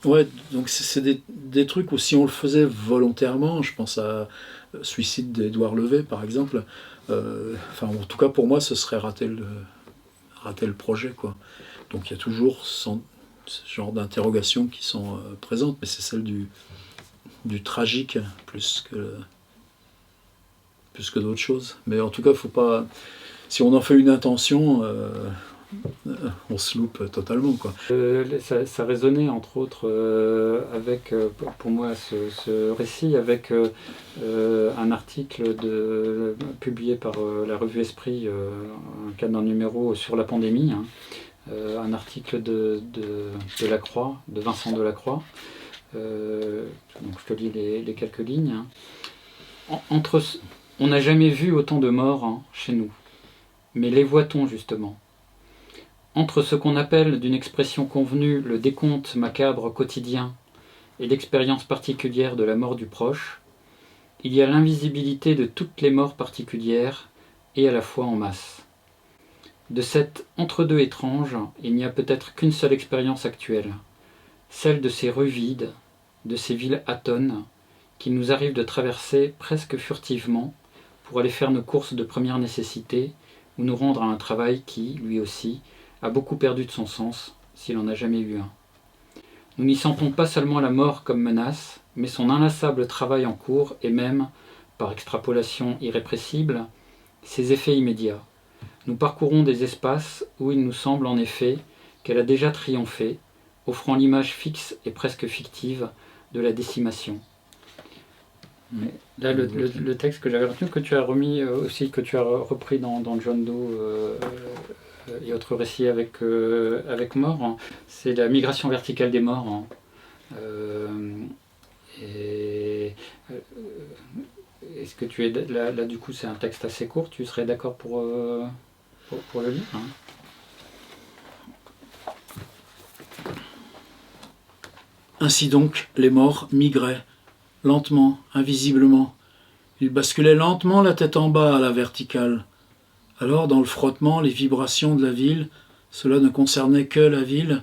ouais, donc c'est des trucs où si on le faisait volontairement, je pense à Suicide d'Édouard Levé par exemple, enfin en tout cas pour moi ce serait rater le projet, quoi. Donc il y a toujours ce genre d'interrogations qui sont présentes, mais c'est celle du tragique plus que d'autres choses. Mais en tout cas, faut pas, si on en fait une intention, on se loupe totalement, quoi. Ça résonnait entre autres avec, pour moi, ce récit, avec un article publié par la revue Esprit, un cadre d'un numéro sur la pandémie, hein, un article de Lacroix, de Vincent Delacroix. Donc je te lis les quelques lignes. On n'a jamais vu autant de morts, hein, chez nous, mais les voit-on justement? Entre ce qu'on appelle d'une expression convenue le décompte macabre quotidien et l'expérience particulière de la mort du proche, il y a l'invisibilité de toutes les morts particulières et à la fois en masse. De cet entre-deux étrange, il n'y a peut-être qu'une seule expérience actuelle, celle de ces rues vides, de ces villes atones, qu'il nous arrive de traverser presque furtivement pour aller faire nos courses de première nécessité ou nous rendre à un travail qui, lui aussi, a beaucoup perdu de son sens, s'il en a jamais eu un. Nous n'y sentons pas seulement la mort comme menace, mais son inlassable travail en cours et même, par extrapolation irrépressible, ses effets immédiats. Nous parcourons des espaces où il nous semble en effet qu'elle a déjà triomphé, offrant l'image fixe et presque fictive de la décimation. Là, le texte que j'avais retenu, que tu as remis aussi, que tu as repris dans John Doe et autres récits avec mort, hein, c'est la migration verticale des morts. Hein. Est-ce que tu es là, du coup, c'est un texte assez court, tu serais d'accord pour le lire, hein? Ainsi donc, les morts migraient, lentement, invisiblement. Ils basculaient lentement la tête en bas à la verticale. Alors, dans le frottement, les vibrations de la ville, cela ne concernait que la ville,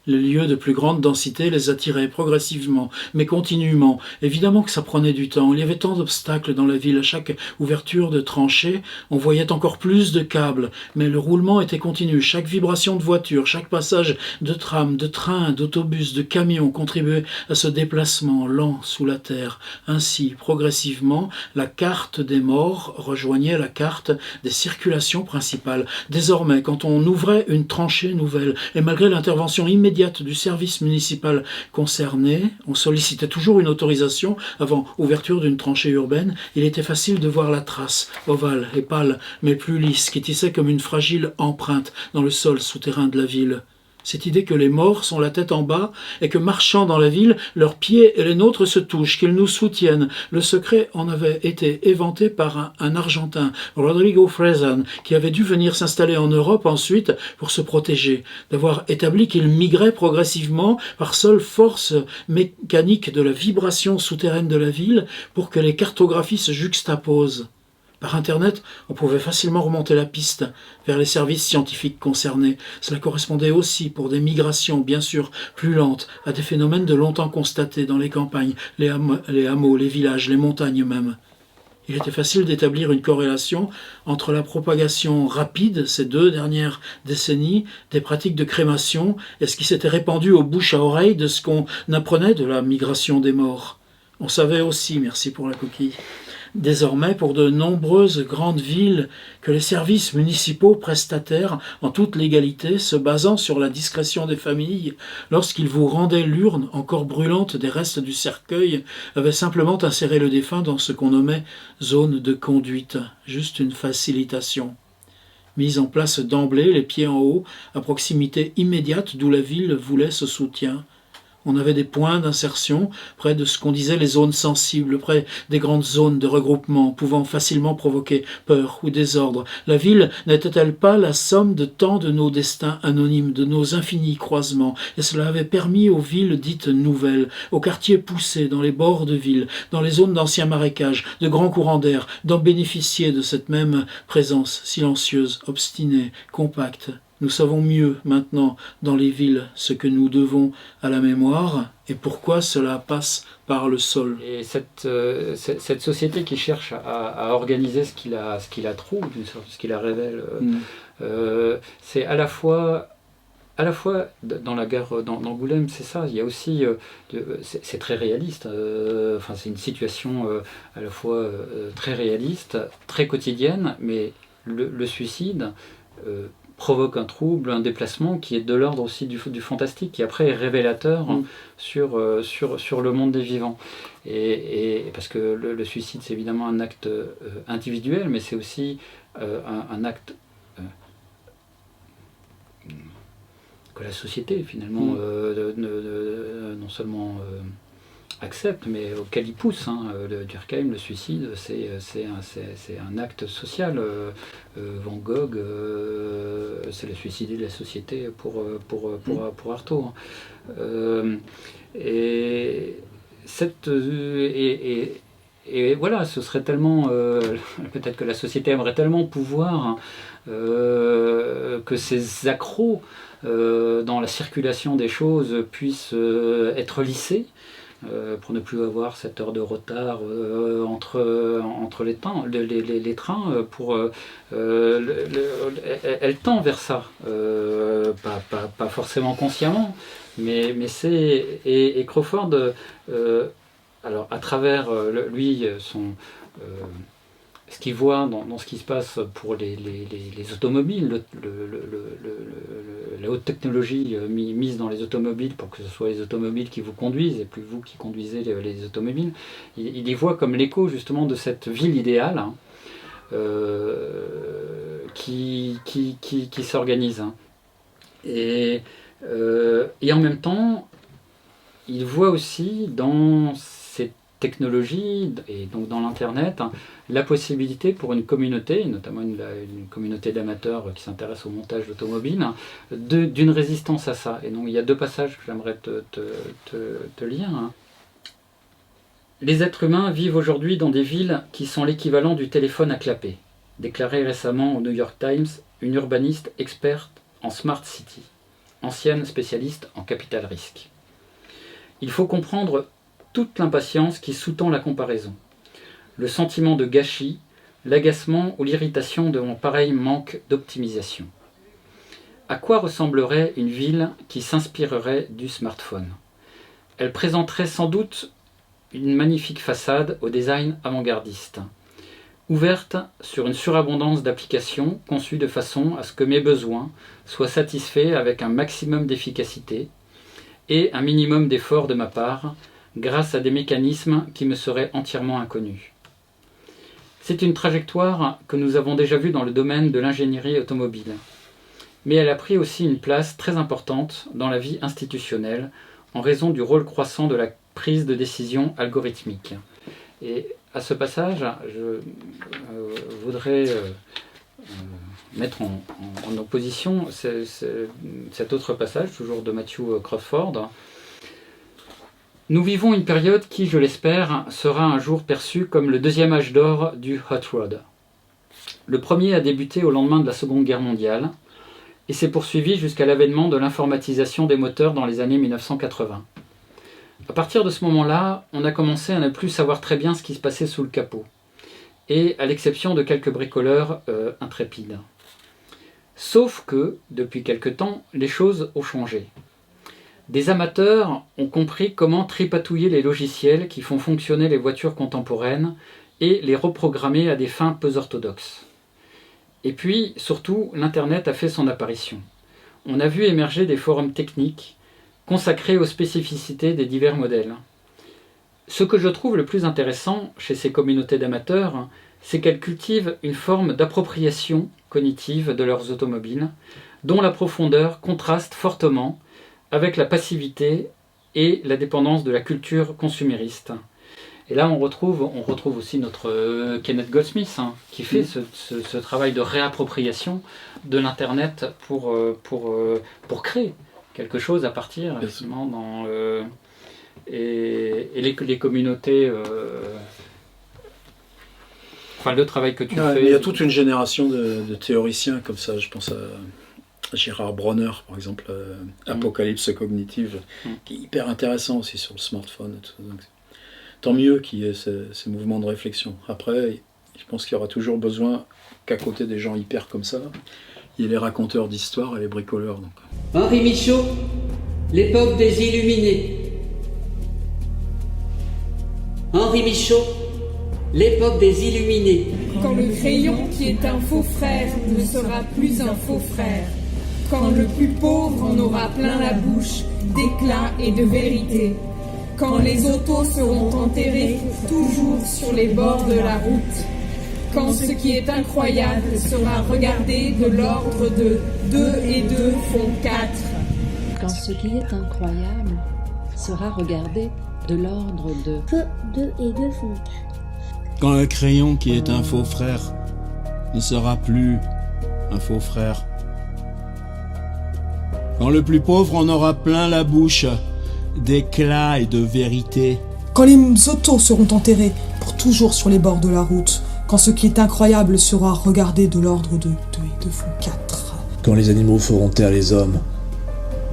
les lieux de plus grande densité les attiraient progressivement, mais continuellement. Évidemment que ça prenait du temps. Il y avait tant d'obstacles dans la ville. À chaque ouverture de tranchée, on voyait encore plus de câbles. Mais le roulement était continu. Chaque vibration de voiture, chaque passage de tram, de train, d'autobus, de camion contribuait à ce déplacement lent sous la terre. Ainsi, progressivement, la carte des morts rejoignait la carte des circulations principales. Désormais, quand on ouvrait une tranchée nouvelle, et malgré l'intervention immédiate du service municipal concerné, on sollicitait toujours une autorisation avant ouverture d'une tranchée urbaine. Il était facile de voir la trace, ovale et pâle, mais plus lisse, qui tissait comme une fragile empreinte dans le sol souterrain de la ville. Cette idée que les morts sont la tête en bas et que marchant dans la ville, leurs pieds et les nôtres se touchent, qu'ils nous soutiennent. Le secret en avait été éventé par un Argentin, Rodrigo Frezan, qui avait dû venir s'installer en Europe ensuite pour se protéger, d'avoir établi qu'ils migraient progressivement par seule force mécanique de la vibration souterraine de la ville pour que les cartographies se juxtaposent. Par Internet, on pouvait facilement remonter la piste vers les services scientifiques concernés. Cela correspondait aussi, pour des migrations bien sûr plus lentes, à des phénomènes de longtemps constatés dans les campagnes, les hameaux, les villages, les montagnes même. Il était facile d'établir une corrélation entre la propagation rapide, ces 2 dernières décennies, des pratiques de crémation et ce qui s'était répandu aux bouches à oreille de ce qu'on apprenait de la migration des morts. On savait aussi, merci pour la coquille, désormais pour de nombreuses grandes villes que les services municipaux prestataires, en toute légalité, se basant sur la discrétion des familles, lorsqu'ils vous rendaient l'urne encore brûlante des restes du cercueil, avaient simplement inséré le défunt dans ce qu'on nommait zone de conduite, juste une facilitation. Mise en place d'emblée, les pieds en haut, à proximité immédiate d'où la ville voulait ce soutien. On avait des points d'insertion près de ce qu'on disait les zones sensibles, près des grandes zones de regroupement pouvant facilement provoquer peur ou désordre. La ville n'était-elle pas la somme de tant de nos destins anonymes, de nos infinis croisements? Et cela avait permis aux villes dites nouvelles, aux quartiers poussés dans les bords de ville, dans les zones d'anciens marécages, de grands courants d'air, d'en bénéficier de cette même présence silencieuse, obstinée, compacte. Nous savons mieux maintenant dans les villes ce que nous devons à la mémoire et pourquoi cela passe par le sol. Et cette société qui cherche à organiser ce qui la trouve, ce qui la révèle, c'est à la fois dans la guerre d'Angoulême, c'est ça. Il y a aussi, c'est très réaliste. Enfin, c'est une situation à la fois très réaliste, très quotidienne, mais le suicide provoque un trouble, un déplacement qui est de l'ordre aussi du fantastique, qui après est révélateur sur le monde des vivants. Et parce que le suicide, c'est évidemment un acte individuel, mais c'est aussi un acte que la société, finalement, non seulement accepte, mais auquel il pousse. Durkheim, le suicide, c'est un acte social. Van Gogh, c'est le suicide de la société pour Artaud. Et voilà, ce serait tellement... peut-être que la société aimerait tellement pouvoir que ces accros dans la circulation des choses puissent être lissés, pour ne plus avoir cette heure de retard entre les trains, elle tend vers ça, pas forcément consciemment, mais c'est... Et Crawford, alors à travers lui, ce qu'il voit dans ce qui se passe pour les automobiles, la haute technologie mise dans les automobiles pour que ce soit les automobiles qui vous conduisent et plus vous qui conduisez les automobiles, il y voit comme l'écho justement de cette ville idéale qui s'organise. Et en même temps, il voit aussi dans ces technologies et donc dans l'Internet la possibilité pour une communauté, notamment une communauté d'amateurs qui s'intéressent au montage d'automobiles, d'une résistance à ça. Et donc il y a deux passages que j'aimerais te lire. Les êtres humains vivent aujourd'hui dans des villes qui sont l'équivalent du téléphone à clapper, déclarait récemment au New York Times une urbaniste experte en Smart City, ancienne spécialiste en capital risque. Il faut comprendre toute l'impatience qui sous-tend la comparaison, le sentiment de gâchis, l'agacement ou l'irritation devant pareil manque d'optimisation. À quoi ressemblerait une ville qui s'inspirerait du smartphone? Elle présenterait sans doute une magnifique façade au design avant-gardiste, ouverte sur une surabondance d'applications conçues de façon à ce que mes besoins soient satisfaits avec un maximum d'efficacité et un minimum d'effort de ma part, grâce à des mécanismes qui me seraient entièrement inconnus. C'est une trajectoire que nous avons déjà vue dans le domaine de l'ingénierie automobile, mais elle a pris aussi une place très importante dans la vie institutionnelle en raison du rôle croissant de la prise de décision algorithmique. Et à ce passage, je voudrais mettre en opposition cet autre passage, toujours de Matthew Crawford. Nous vivons une période qui, je l'espère, sera un jour perçue comme le deuxième âge d'or du hot rod. Le premier a débuté au lendemain de la Seconde Guerre mondiale et s'est poursuivi jusqu'à l'avènement de l'informatisation des moteurs dans les années 1980. À partir de ce moment-là, on a commencé à ne plus savoir très bien ce qui se passait sous le capot, et à l'exception de quelques bricoleurs intrépides. Sauf que, depuis quelque temps, les choses ont changé. Des amateurs ont compris comment tripatouiller les logiciels qui font fonctionner les voitures contemporaines et les reprogrammer à des fins peu orthodoxes. Et puis, surtout, l'Internet a fait son apparition. On a vu émerger des forums techniques consacrés aux spécificités des divers modèles. Ce que je trouve le plus intéressant chez ces communautés d'amateurs, c'est qu'elles cultivent une forme d'appropriation cognitive de leurs automobiles, dont la profondeur contraste fortement avec la passivité et la dépendance de la culture consumériste. Et là, on retrouve aussi notre Kenneth Goldsmith, hein, qui fait ce travail de réappropriation de l'Internet pour créer quelque chose à partir, effectivement, et les communautés... Enfin, le travail que tu fais... Il y a toute une génération de théoriciens comme ça, je pense à Gérard Bronner, par exemple, Apocalypse cognitive, qui est hyper intéressant aussi sur le smartphone. Et tout. Donc, tant mieux qu'il y ait ces mouvements de réflexion. Après, je pense qu'il y aura toujours besoin qu'à côté des gens hyper comme ça, il y ait les raconteurs d'histoire et les bricoleurs. Donc. Henri Michaud, l'époque des Illuminés. Henri Michaud, l'époque des Illuminés. Quand le crayon qui est un faux frère ne sera plus un faux frère. Quand le plus pauvre en aura plein la bouche d'éclat et de vérité. Quand les autos seront enterrés toujours sur les bords de la route. Quand ce qui est incroyable sera regardé de l'ordre de 2 et 2 font 4. Quand ce qui est incroyable sera regardé de l'ordre de 2 et 2 font 4. Quand le crayon qui est un faux frère ne sera plus un faux frère. Quand le plus pauvre en aura plein la bouche d'éclat et de vérité. Quand les autos seront enterrés pour toujours sur les bords de la route. Quand ce qui est incroyable sera regardé de l'ordre de 2 et 2 font 4. Quand les animaux feront taire les hommes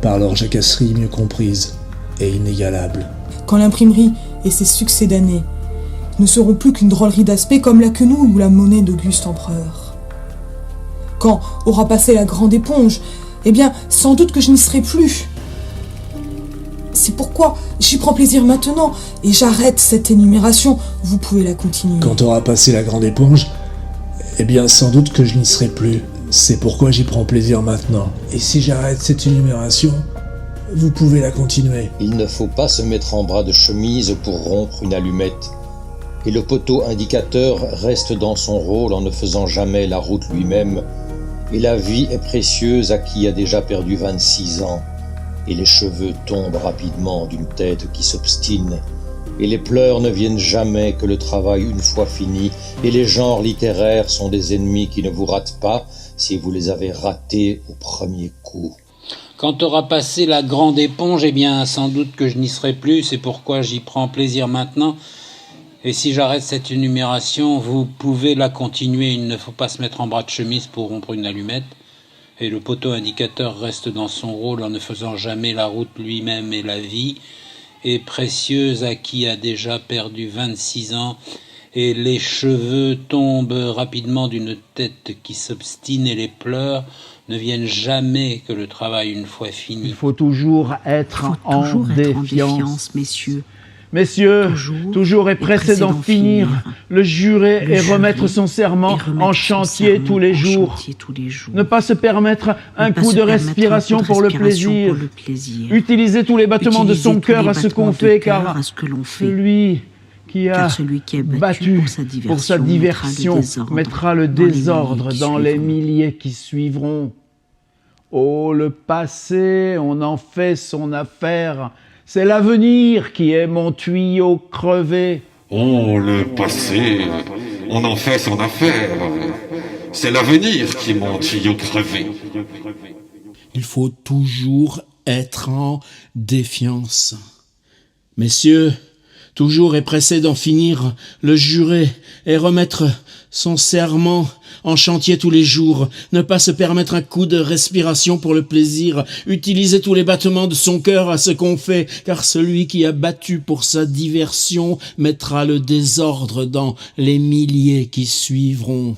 par leur jacasserie mieux comprise et inégalable. Quand l'imprimerie et ses succès d'années ne seront plus qu'une drôlerie d'aspect comme la quenouille ou la monnaie d'Auguste Empereur. Quand aura passé la grande éponge, eh bien, sans doute que je n'y serai plus. C'est pourquoi j'y prends plaisir maintenant et j'arrête cette énumération. Vous pouvez la continuer. Quand aura passé la grande éponge, eh bien, sans doute que je n'y serai plus. C'est pourquoi j'y prends plaisir maintenant. Et si j'arrête cette énumération, vous pouvez la continuer. Il ne faut pas se mettre en bras de chemise pour rompre une allumette. Et le poteau indicateur reste dans son rôle en ne faisant jamais la route lui-même. Et la vie est précieuse à qui a déjà perdu 26 ans. Et les cheveux tombent rapidement d'une tête qui s'obstine. Et les pleurs ne viennent jamais que le travail une fois fini. Et les genres littéraires sont des ennemis qui ne vous ratent pas si vous les avez ratés au premier coup. Quand aura passé la grande éponge, eh bien, sans doute que je n'y serai plus. C'est pourquoi j'y prends plaisir maintenant. Et si j'arrête cette énumération, vous pouvez la continuer. Il ne faut pas se mettre en bras de chemise pour rompre une allumette. Et le poteau indicateur reste dans son rôle en ne faisant jamais la route lui-même et la vie est précieuse à qui a déjà perdu 26 ans. Et les cheveux tombent rapidement d'une tête qui s'obstine et les pleurs ne viennent jamais que le travail une fois fini. Il faut toujours être en défiance, messieurs. Messieurs, toujours et pressé d'en finir, le jurer et remettre son serment en chantier tous les jours. Ne pas se permettre un coup de respiration pour le plaisir. Utiliser tous les battements de son cœur à ce qu'on fait, car celui qui a battu pour sa diversion mettra le désordre dans les milliers qui suivront. Oh, le passé, on en fait son affaire. C'est l'avenir qui est mon tuyau crevé. Oh, le passé, on en fait son affaire. C'est l'avenir qui est mon tuyau crevé. Il faut toujours être en défiance. Messieurs, toujours et pressé d'en finir, le jurer et remettre son serment en chantier tous les jours, ne pas se permettre un coup de respiration pour le plaisir, utiliser tous les battements de son cœur à ce qu'on fait, car celui qui a battu pour sa diversion mettra le désordre dans les milliers qui suivront.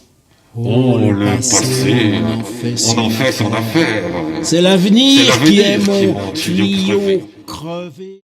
Oh, le passé, on en fait son affaire. C'est l'avenir qui est mon tuyau crevé.